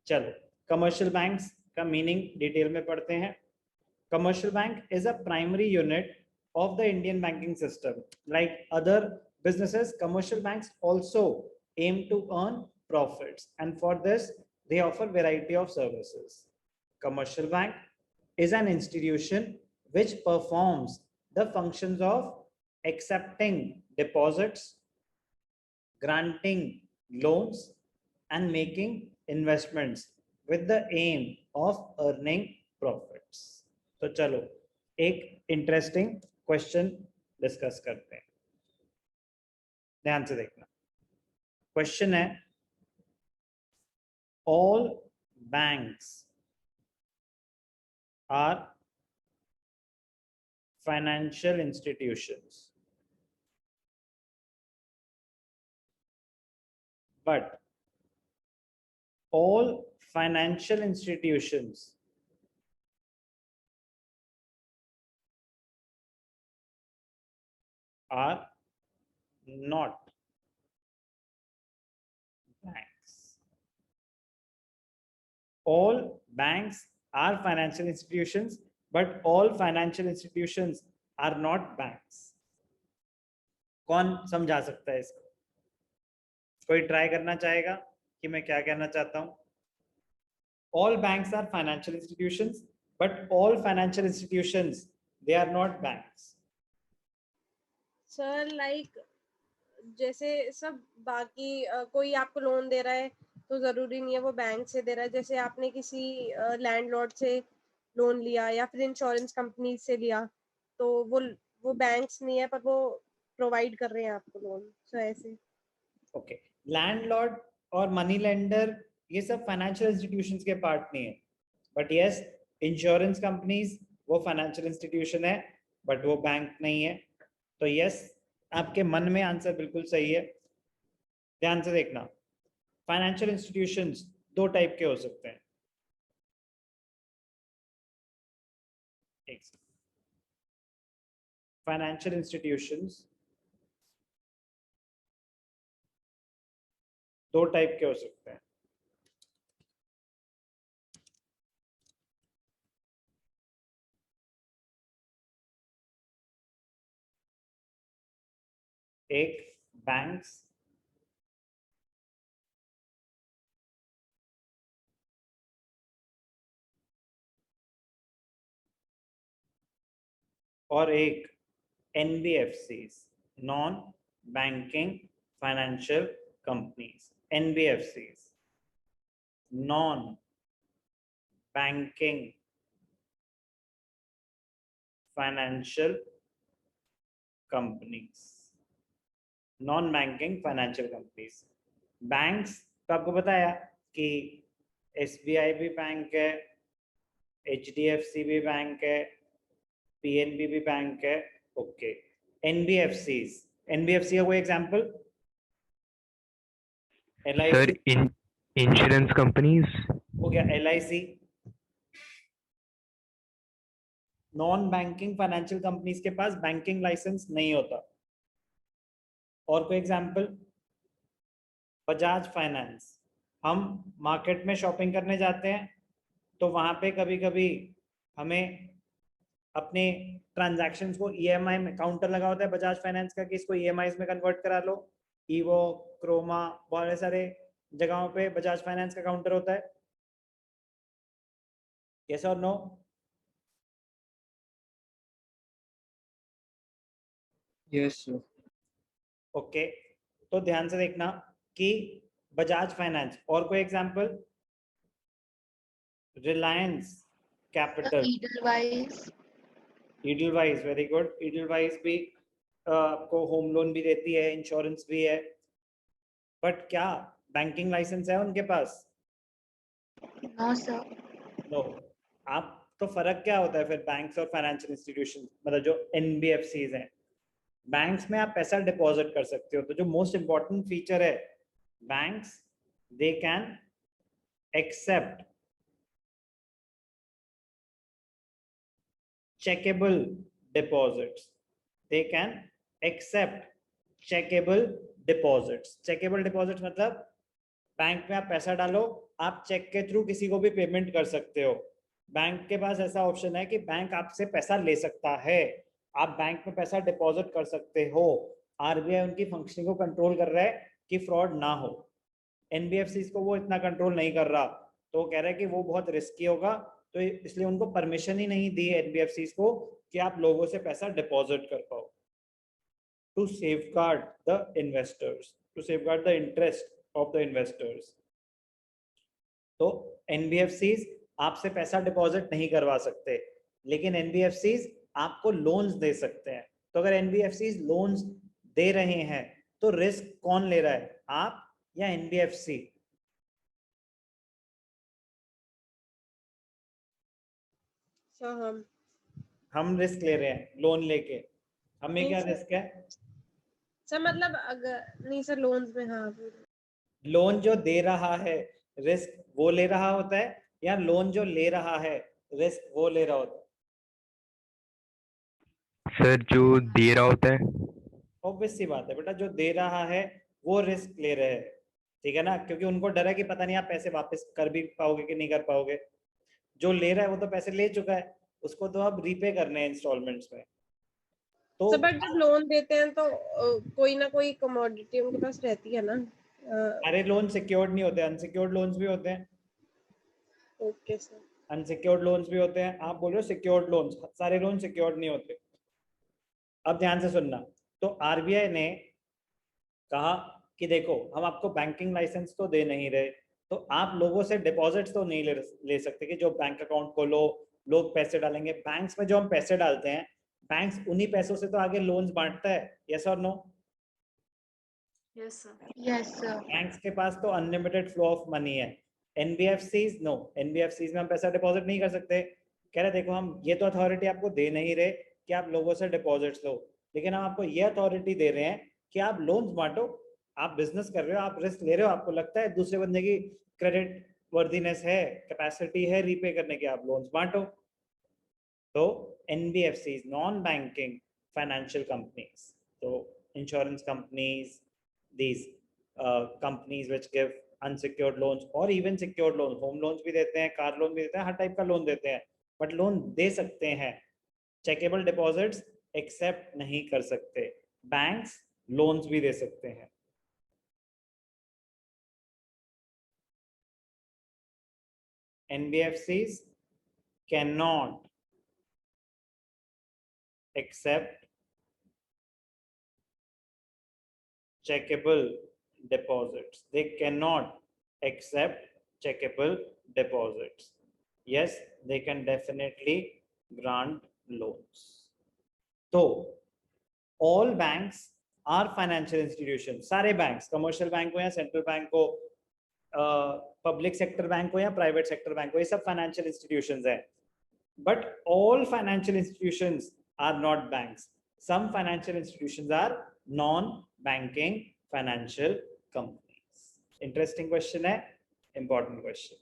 चलो commercial banks का meaning detail में पढ़ते हैं. Commercial bank is a primary unit of the Indian banking system. Like other businesses, commercial banks also aim to earn profits, and for this they offer variety of services. Commercial bank is an institution which performs the functions of accepting deposits, granting loans, and making investments with the aim of earning profits. तो चलो एक interesting question discuss करते हैं. ध्यान से देखना. Question है, all banks are financial institutions, but all financial institutions are not banks. All banks are financial institutions, but all financial institutions are not banks. कौन समझा सकता है इसको? कोई ट्राई करना चाहेगा कि मैं क्या कहना चाहता हूं? All banks are financial institutions, but all financial institutions, they are not banks. Sir, like जैसे सब बाकी कोई आपको लोन दे रहा है तो जरूरी नहीं है वो बैंक से दे रहा है. जैसे आपने किसी लैंडलॉर्ड से लोन लिया या फिर इंश्योरेंस कंपनी से लिया तो वो बैंक्स नहीं है पर वो प्रोवाइड कर रहे हैं आपको लोन. सो ऐसे. ओके, लैंडलॉर्ड और मनी लेंडर ये सब फाइनेंशियल इंस्टीट्यूशंस के पार्ट नहीं है. बट यस, इंश्योरेंस कंपनीज वो फाइनेंशियल इंस्टीट्यूशन है बट वो बैंक नहीं है. तो यस, आपके मन में आंसर बिल्कुल सही है. ध्यान से देखना, फाइनेंशियल इंस्टीट्यूशंस दो टाइप के हो सकते हैं. फाइनेंशियल इंस्टीट्यूशंस दो टाइप के हो सकते हैं. एक बैंक्स और एक NBFCs, non banking financial companies. NBFCs, non banking financial companies. Non banking financial companies. Banks तो आपको बताया कि SBI भी बैंक है, HDFC भी बैंक है, PNB भी बैंक है. ओके, NBFCs, NBFC का कोई एग्जांपल? सर इंश्योरेंस कंपनीज हो गया. LIC. Non banking financial companies के पास बैंकिंग लाइसेंस नहीं होता. और कोई एग्जांपल? बजाज फाइनेंस. हम मार्केट में शॉपिंग करने जाते हैं तो वहां पे कभी कभी हमें अपने ट्रांजैक्शंस को EMI में, काउंटर लगा होता है बजाज फाइनेंस का कि इसको EMI में कन्वर्ट करा लो. ईवो, क्रोमा, बहुत सारे जगहों पे बजाज फाइनेंस का काउंटर होता है. यस और नो? Yes sir. ओके, तो ध्यान से देखना कि बजाज फाइनेंस. और कोई example? Reliance capital. Edelweiss, very good. Edelweiss भी आपको होम लोन भी देती है, इंश्योरेंस भी है, बट क्या बैंकिंग लाइसेंस है उनके पास? No sir. नो. आप तो फर्क क्या होता है फिर बैंक्स और फाइनेंशियल इंस्टीट्यूशन, मतलब जो NBFCs हैं? बैंक्स में आप पैसा डिपॉजिट कर सकते हो. तो जो मोस्ट इंपॉर्टेंट फीचर है, banks they can accept checkable deposits. They can accept checkable deposits. Checkable deposits मतलब बैंक में आप पैसा डालो, आप चेक के थ्रू किसी को भी पेमेंट कर सकते हो. बैंक के पास ऐसा ऑप्शन है कि बैंक आपसे पैसा ले सकता है, आप बैंक में पैसा डिपॉजिट कर सकते हो. आरबीआई उनकी फंक्शनिंग को कंट्रोल कर रहा है कि फ्रॉड ना हो. एनबीएफसीज को वो इतना कंट्रोल नहीं कर रहा, तो कह रहा है कि वो बहुत रिस्की होगा, तो इसलिए उनको परमिशन ही नहीं दी एनबीएफसीज को कि आप लोगों से पैसा डिपॉजिट कर पाओ. To safeguard the investors, to safeguard the interest of the investors. तो एनबीएफसीज आपसे पैसा डिपॉजिट नहीं करवा सकते, लेकिन एनबीएफसीज आपको लोन्स दे सकते हैं. तो अगर एनबीएफसीज लोन्स दे रहे हैं तो रिस्क कौन ले रहा है, आप या एनबीएफसी? हम रिस्क ले रहे हैं लोन लेके. हमें क्या रिस्क है सर? मतलब अगर नहीं सर, लोन्स में हाँ, लोन जो दे रहा है रिस्क वो ले रहा होता है, या लोन जो ले रहा है रिस्क वो ले रहा होता है? सर जो दे रहा होता है. ऑब्वियस सी बात है बेटा, जो दे रहा है वो रिस्क ले रहे हैं, ठीक है ना, क्योंकि उनको डर है कि पता नहीं आप पैसे वापस कर भी पाओगे कि नहीं कर पाओगे. जो ले रहा है वो तो पैसे ले चुका है, उसको तो अब रीपे करने हैं इंस्टॉलमेंट्स में. तो बट जब लोन देते हैं तो कोई ना कोई कमोडिटी उनके पास रहती है ना. अरे लोन सिक्योर्ड नहीं होते, अनसिक्योर्ड लोन्स भी होते हैं. Okay sir. अनसिक्योर्ड लोन्स भी होते हैं. आप बोल रहे हो सिक्योर्ड लोन्स, सारे लोन सिक्योर्ड नहीं होते. अब ध्यान से सुनना. तो आरबीआई ने कहा कि देखो हम आपको बैंकिंग लाइसेंस तो दे नहीं रहे, तो आप लोगों से डिपॉजिट्स तो नहीं ले सकते कि जो बैंक अकाउंट खोलो लोग पैसे डालेंगे. बैंक्स में जो हम पैसे डालते हैं, बैंक्स उन्हीं पैसों से तो आगे लोन्स बांटता है. यस और no? Yes, sir. Yes, sir. Banks के पास तो अनलिमिटेड फ्लो ऑफ मनी है. एनबीएफसीज नो, एनबीएफसीज में हम पैसा डिपॉजिट नहीं कर सकते. कह रहे देखो हम ये तो अथॉरिटी आपको दे नहीं रहे कि आप लोगों से डिपॉजिट्स लो, लेकिन हम आपको ये अथॉरिटी दे रहे हैं कि आप लोन्स बांटो. आप बिजनेस कर रहे हो, आप रिस्क ले रहे हो, आपको लगता है दूसरे बंदे की क्रेडिट वर्दीनेस है, कैपेसिटी है रीपे करने की, आप लोन्स बांटो. तो NBFCs non banking financial companies, तो insurance companies, these companies which give unsecured loans or even secured loans, home loans भी देते हैं, कार लोन भी देते हैं, हर टाइप का लोन देते हैं, बट लोन दे सकते हैं. चेकेबल डिपॉजिट्स एक्सेप्ट नहीं कर सकते. बैंक्स लोन्स भी दे सकते हैं. NBFCs cannot accept checkable deposits. They cannot accept checkable deposits. Yes, they can definitely grant loans. So, all banks are financial institutions. सारे banks, commercial बैंक हो या central बैंक हो, public sector बैंक हो या private sector bank हो, ये सब financial institutions हैं. But all financial institutions are not banks. Some financial institutions are non-banking financial companies. Interesting question है, important question.